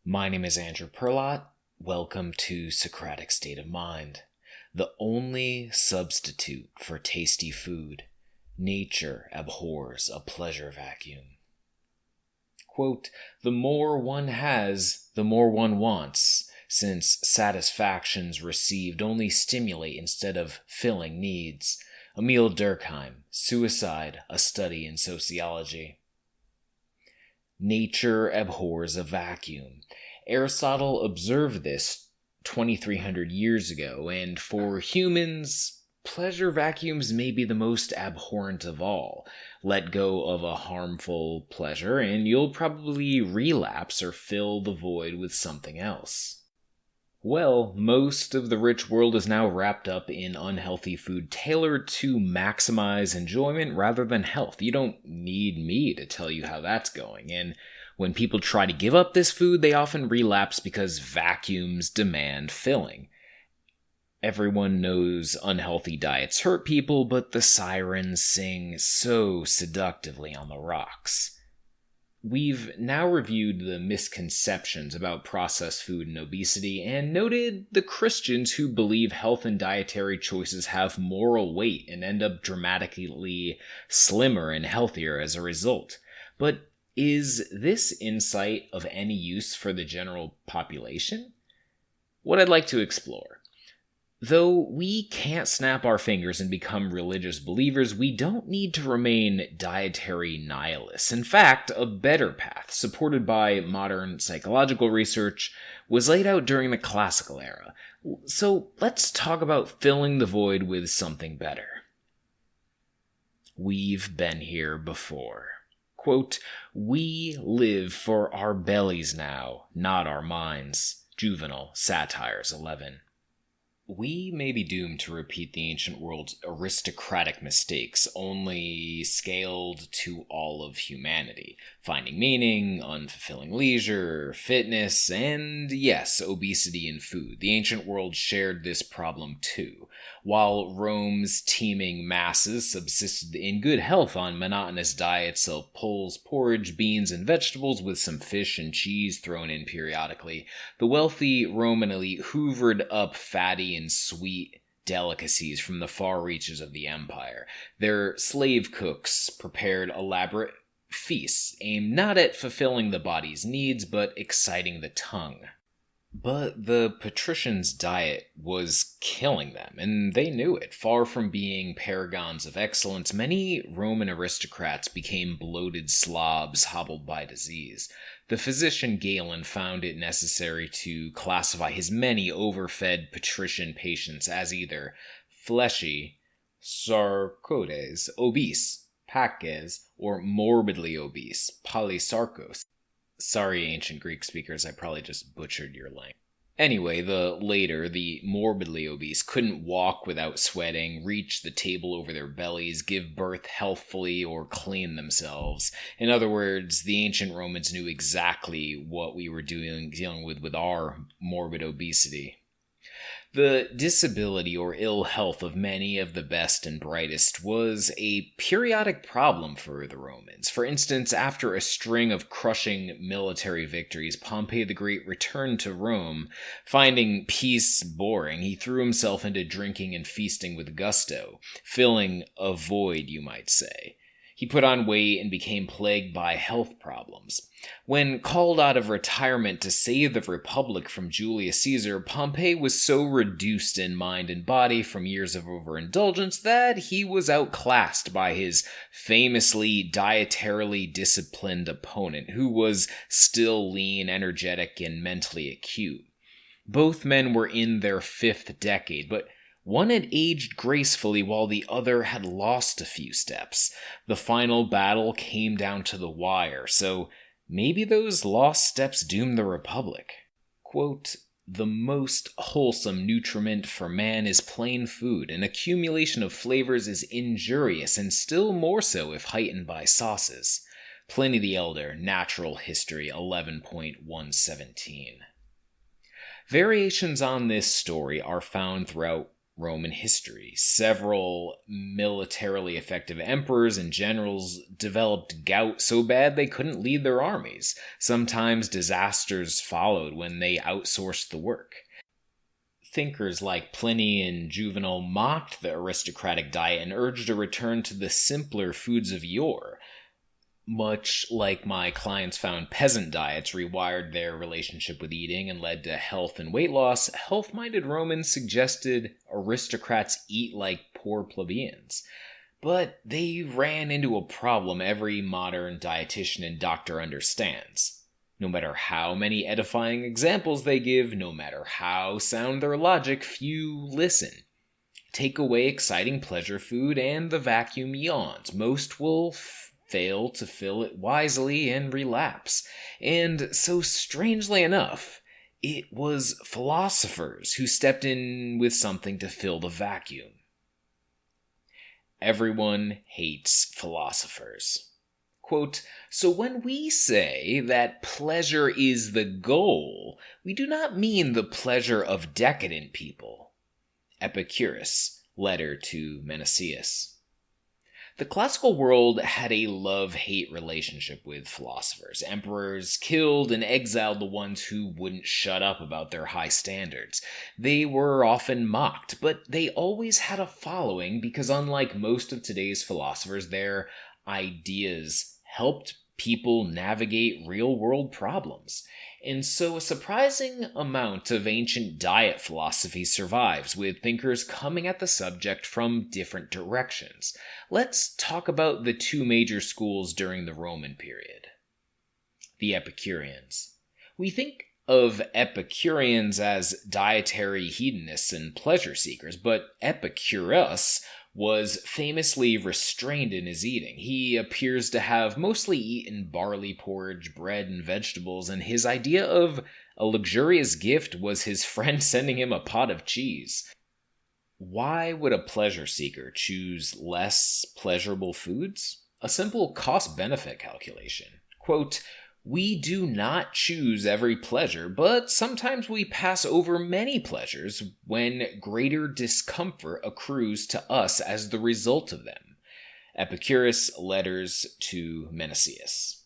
My name is Andrew Perlott. Welcome to Socratic State of Mind. The only substitute for tasty food. Nature abhors a pleasure vacuum. Quote, the more one has, the more one wants, since satisfactions received only stimulate instead of filling needs. Emil Durkheim, Suicide, a Study in Sociology. Nature abhors a vacuum. Aristotle observed this 2,300 years ago, and for humans, pleasure vacuums may be the most abhorrent of all. Let go of a harmful pleasure, and you'll probably relapse or fill the void with something else. Well, most of the rich world is now wrapped up in unhealthy food tailored to maximize enjoyment rather than health. You don't need me to tell you how that's going. And when people try to give up this food, they often relapse because vacuums demand filling. Everyone knows unhealthy diets hurt people, but the sirens sing so seductively on the rocks. We've now reviewed the misconceptions about processed food and obesity and noted the Christians who believe health and dietary choices have moral weight and end up dramatically slimmer and healthier as a result. But is this insight of any use for the general population? What I'd like to explore. Though we can't snap our fingers and become religious believers, we don't need to remain dietary nihilists. In fact, a better path, supported by modern psychological research, was laid out during the classical era. So let's talk about filling the void with something better. We've been here before. Quote, we live for our bellies now, not our minds. Juvenal, Satires 11. We may be doomed to repeat the ancient world's aristocratic mistakes, only scaled to all of humanity. Finding meaning, unfulfilling leisure, fitness, and yes, obesity in food. The ancient world shared this problem too. While Rome's teeming masses subsisted in good health on monotonous diets of pulse, porridge, beans, and vegetables with some fish and cheese thrown in periodically, the wealthy Roman elite hoovered up fatty and sweet delicacies from the far reaches of the empire. Their slave cooks prepared elaborate feasts aimed not at fulfilling the body's needs, but exciting the tongue. But the patricians' diet was killing them, and they knew it. Far from being paragons of excellence, many Roman aristocrats became bloated slobs hobbled by disease. The physician Galen found it necessary to classify his many overfed patrician patients as either fleshy, sarcodes, obese, paces, or morbidly obese, polysarcos. Sorry, ancient Greek speakers, I probably just butchered your language. Anyway, the later, the morbidly obese, couldn't walk without sweating, reach the table over their bellies, give birth healthfully, or clean themselves. In other words, the ancient Romans knew exactly what we were dealing with our morbid obesity. The disability or ill health of many of the best and brightest was a periodic problem for the Romans. For instance, after a string of crushing military victories, Pompey the Great returned to Rome. Finding peace boring, he threw himself into drinking and feasting with gusto, filling a void, you might say. He put on weight and became plagued by health problems. When called out of retirement to save the Republic from Julius Caesar, Pompey was so reduced in mind and body from years of overindulgence that he was outclassed by his famously dietarily disciplined opponent, who was still lean, energetic, and mentally acute. Both men were in their 5th decade, but one had aged gracefully while the other had lost a few steps. The final battle came down to the wire, so maybe those lost steps doomed the Republic. Quote, the most wholesome nutriment for man is plain food. An accumulation of flavors is injurious, and still more so if heightened by sauces. Pliny the Elder, Natural History 11.117. Variations on this story are found throughout Roman history. Several militarily effective emperors and generals developed gout so bad they couldn't lead their armies. Sometimes disasters followed when they outsourced the work. Thinkers like Pliny and Juvenal mocked the aristocratic diet and urged a return to the simpler foods of yore. Much like my clients found peasant diets rewired their relationship with eating and led to health and weight loss, health-minded Romans suggested aristocrats eat like poor plebeians. But they ran into a problem every modern dietitian and doctor understands. No matter how many edifying examples they give, no matter how sound their logic, few listen. Take away exciting pleasure food and the vacuum yawns. Most will fail to fill it wisely and relapse. And so strangely enough, it was philosophers who stepped in with something to fill the vacuum. Everyone hates philosophers. Quote, so when we say that pleasure is the goal, we do not mean the pleasure of decadent people. Epicurus, letter to Menicius. The classical world had a love-hate relationship with philosophers. Emperors killed and exiled the ones who wouldn't shut up about their high standards. They were often mocked, but they always had a following because unlike most of today's philosophers, their ideas helped people navigate real-world problems. And so a surprising amount of ancient diet philosophy survives, with thinkers coming at the subject from different directions. Let's talk about the two major schools during the Roman period. The Epicureans. We think of Epicureans as dietary hedonists and pleasure seekers, but Epicurus was famously restrained in his eating. He appears to have mostly eaten barley porridge, bread, and vegetables, and his idea of a luxurious gift was his friend sending him a pot of cheese. Why would a pleasure seeker choose less pleasurable foods? A simple cost-benefit calculation. Quote, we do not choose every pleasure, but sometimes we pass over many pleasures when greater discomfort accrues to us as the result of them. Epicurus, letters to Menicius.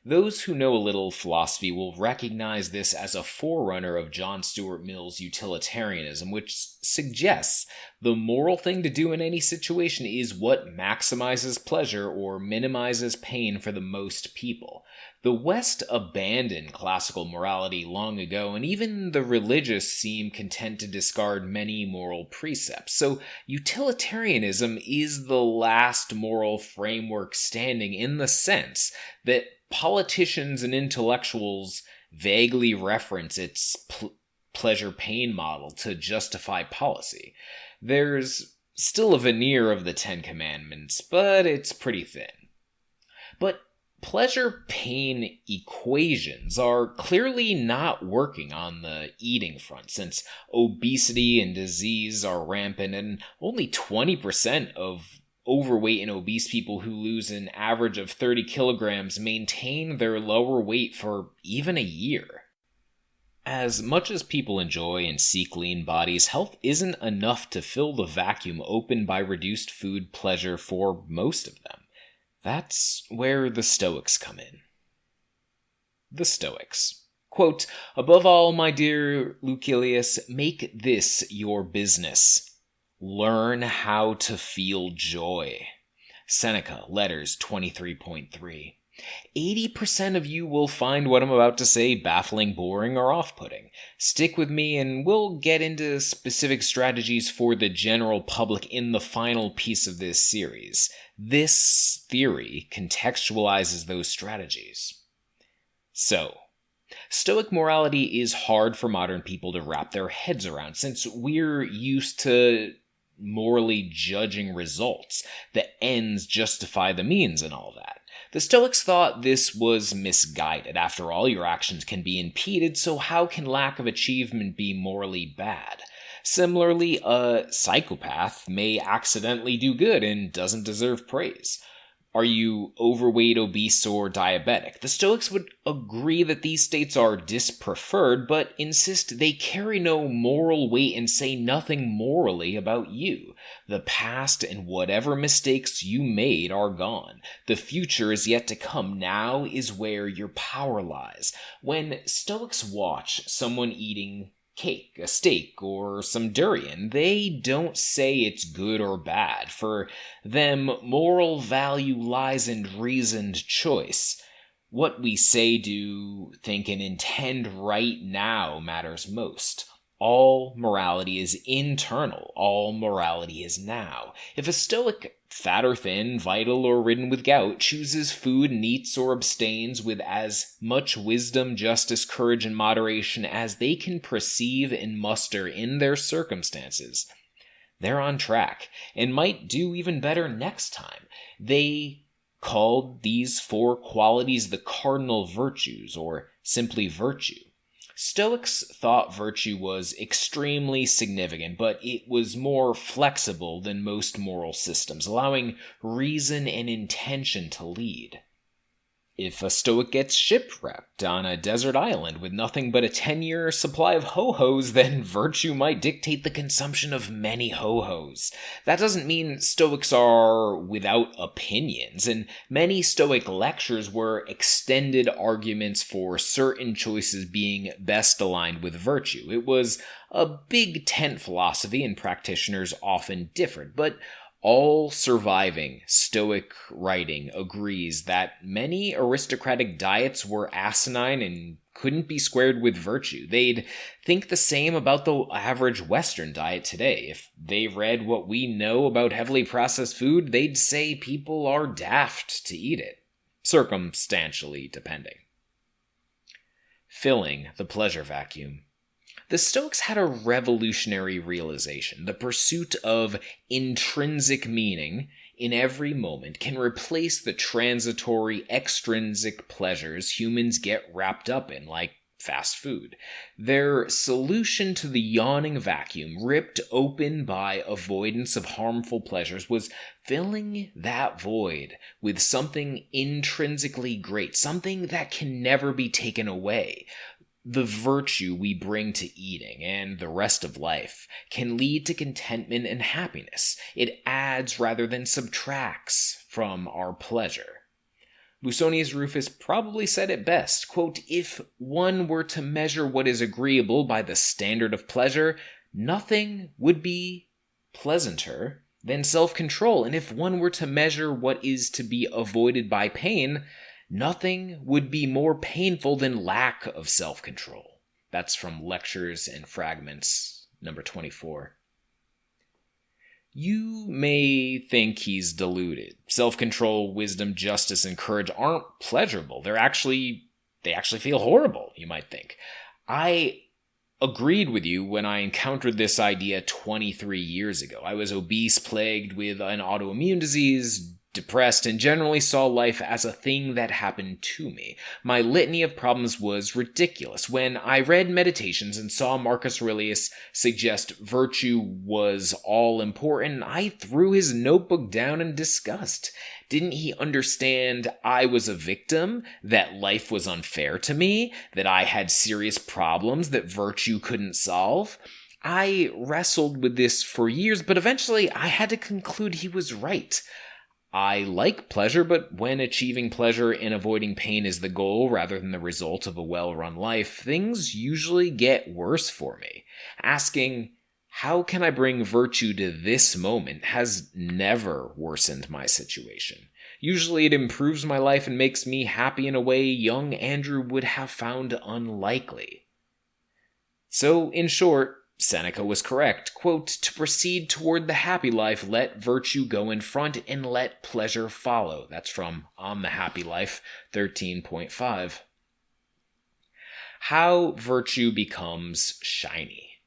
Those who know a little philosophy will recognize this as a forerunner of John Stuart Mill's utilitarianism, which suggests the moral thing to do in any situation is what maximizes pleasure or minimizes pain for the most people. The West abandoned classical morality long ago, and even the religious seem content to discard many moral precepts. So utilitarianism is the last moral framework standing in the sense that politicians and intellectuals vaguely reference its pleasure-pain model to justify policy. There's still a veneer of the Ten Commandments, but it's pretty thin. But pleasure-pain equations are clearly not working on the eating front, since obesity and disease are rampant, and only 20% of overweight and obese people who lose an average of 30 kilograms maintain their lower weight for even a year. As much as people enjoy and seek lean bodies, health isn't enough to fill the vacuum opened by reduced food pleasure for most of them. That's where the Stoics come in. The Stoics. Quote, above all, my dear Lucilius, make this your business. Learn how to feel joy. Seneca, Letters 23.3. 80% of you will find what I'm about to say baffling, boring, or off-putting. Stick with me and we'll get into specific strategies for the general public in the final piece of this series. This theory contextualizes those strategies. So, Stoic morality is hard for modern people to wrap their heads around since we're used to morally judging results. The ends justify the means and all that. The Stoics thought this was misguided. After all, your actions can be impeded, so how can lack of achievement be morally bad? Similarly, a psychopath may accidentally do good and doesn't deserve praise. Are you overweight, obese, or diabetic? The Stoics would agree that these states are dispreferred, but insist they carry no moral weight and say nothing morally about you. The past and whatever mistakes you made are gone. The future is yet to come. Now is where your power lies. When Stoics watch someone eating cake, a steak, or some durian, they don't say it's good or bad. For them, moral value lies in reasoned choice. What we say, do, think, and intend right now matters most. All morality is internal. All morality is now. If a Stoic, fat or thin, vital or ridden with gout, chooses food and eats or abstains with as much wisdom, justice, courage, and moderation as they can perceive and muster in their circumstances, they're on track and might do even better next time. They called these 4 qualities the cardinal virtues, or simply virtue. Stoics thought virtue was extremely significant, but it was more flexible than most moral systems, allowing reason and intention to lead. If a Stoic gets shipwrecked on a desert island with nothing but a 10-year supply of ho-hos, then virtue might dictate the consumption of many ho-hos. That doesn't mean Stoics are without opinions, and many Stoic lectures were extended arguments for certain choices being best aligned with virtue. It was a big tent philosophy, and practitioners often differed, but all surviving Stoic writing agrees that many aristocratic diets were asinine and couldn't be squared with virtue. They'd think the same about the average Western diet today. If they read what we know about heavily processed food, they'd say people are daft to eat it, circumstantially depending. Filling the pleasure vacuum. The Stoics had a revolutionary realization. The pursuit of intrinsic meaning in every moment can replace the transitory extrinsic pleasures humans get wrapped up in, like fast food. Their solution to the yawning vacuum, ripped open by avoidance of harmful pleasures, was filling that void with something intrinsically great, something that can never be taken away. The virtue we bring to eating and the rest of life can lead to contentment and happiness. It adds rather than subtracts from our pleasure. Musonius Rufus probably said it best, quote, "If one were to measure what is agreeable by the standard of pleasure, nothing would be pleasanter than self-control. And if one were to measure what is to be avoided by pain, nothing would be more painful than lack of self-control." That's from Lectures and Fragments, number 24. You may think he's deluded. Self-control, wisdom, justice, and courage aren't pleasurable. They actually feel horrible, you might think. I agreed with you when I encountered this idea 23 years ago. I was obese, plagued with an autoimmune disease, depressed, and generally saw life as a thing that happened to me. My litany of problems was ridiculous. When I read Meditations and saw Marcus Aurelius suggest virtue was all important, I threw his notebook down in disgust. Didn't he understand I was a victim, that life was unfair to me, that I had serious problems that virtue couldn't solve? I wrestled with this for years, but eventually I had to conclude he was right. I like pleasure, but when achieving pleasure and avoiding pain is the goal rather than the result of a well-run life, things usually get worse for me. Asking, how can I bring virtue to this moment, has never worsened my situation. Usually it improves my life and makes me happy in a way young Andrew would have found unlikely. So, in short, Seneca was correct. Quote, "To proceed toward the happy life, let virtue go in front and let pleasure follow." That's from On the Happy Life, 13.5. How virtue becomes shiny.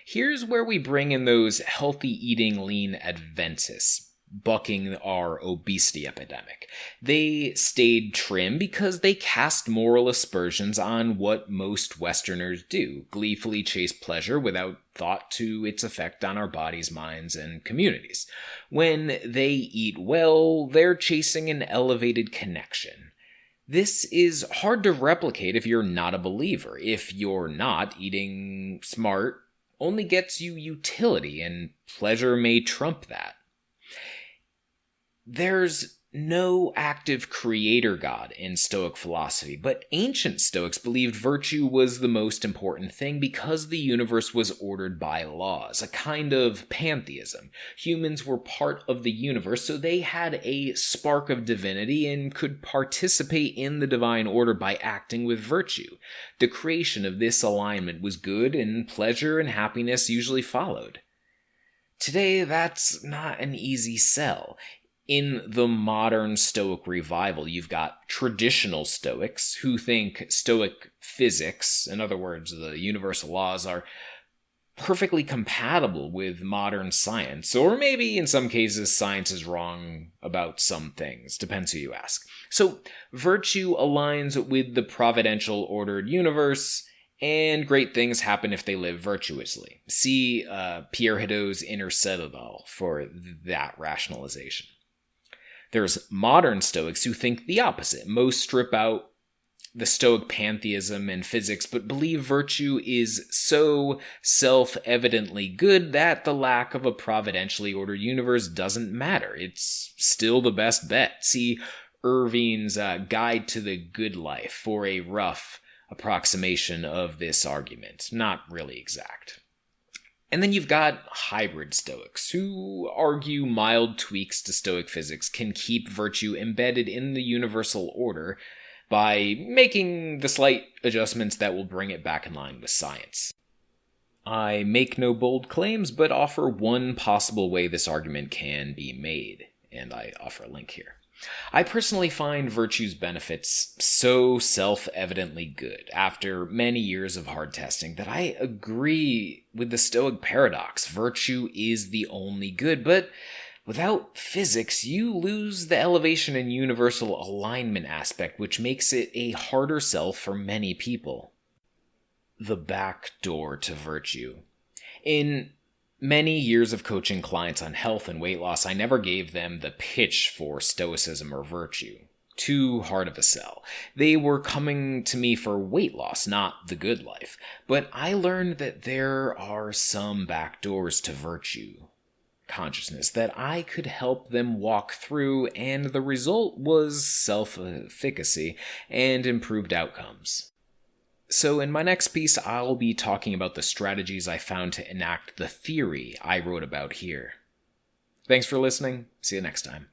Here's where we bring in those healthy eating lean Adventists. bucking our obesity epidemic. They stayed trim because they cast moral aspersions on what most Westerners do, gleefully chase pleasure without thought to its effect on our bodies, minds, and communities. When they eat well, they're chasing an elevated connection. This is hard to replicate if you're not a believer. If you're not, eating smart only gets you utility, and pleasure may trump that. There's no active creator god in Stoic philosophy, but ancient Stoics believed virtue was the most important thing because the universe was ordered by laws, a kind of pantheism. Humans were part of the universe, so they had a spark of divinity and could participate in the divine order by acting with virtue. The creation of this alignment was good, and pleasure and happiness usually followed. Today, that's not an easy sell. In the modern Stoic revival, you've got traditional Stoics who think Stoic physics, in other words, the universal laws, are perfectly compatible with modern science, or maybe in some cases science is wrong about some things, depends who you ask. So virtue aligns with the providential ordered universe, and great things happen if they live virtuously. See Pierre Hadot's Inner Citadel for that rationalization. There's modern Stoics who think the opposite. Most strip out the Stoic pantheism and physics, but believe virtue is so self-evidently good that the lack of a providentially ordered universe doesn't matter. It's still the best bet. See Irving's Guide to the Good Life for a rough approximation of this argument. Not really exact. And then you've got hybrid Stoics, who argue mild tweaks to Stoic physics can keep virtue embedded in the universal order by making the slight adjustments that will bring it back in line with science. I make no bold claims, but offer one possible way this argument can be made, and I offer a link here. I personally find virtue's benefits so self-evidently good after many years of hard testing that I agree with the Stoic paradox. Virtue is the only good, but without physics, you lose the elevation and universal alignment aspect, which makes it a harder sell for many people. The back door to virtue. In many years of coaching clients on health and weight loss, I never gave them the pitch for stoicism or virtue. Too hard of a sell. They were coming to me for weight loss, not the good life. But I learned that there are some back doors to virtue consciousness that I could help them walk through, and the result was self-efficacy and improved outcomes. So in my next piece, I'll be talking about the strategies I found to enact the theory I wrote about here. Thanks for listening. See you next time.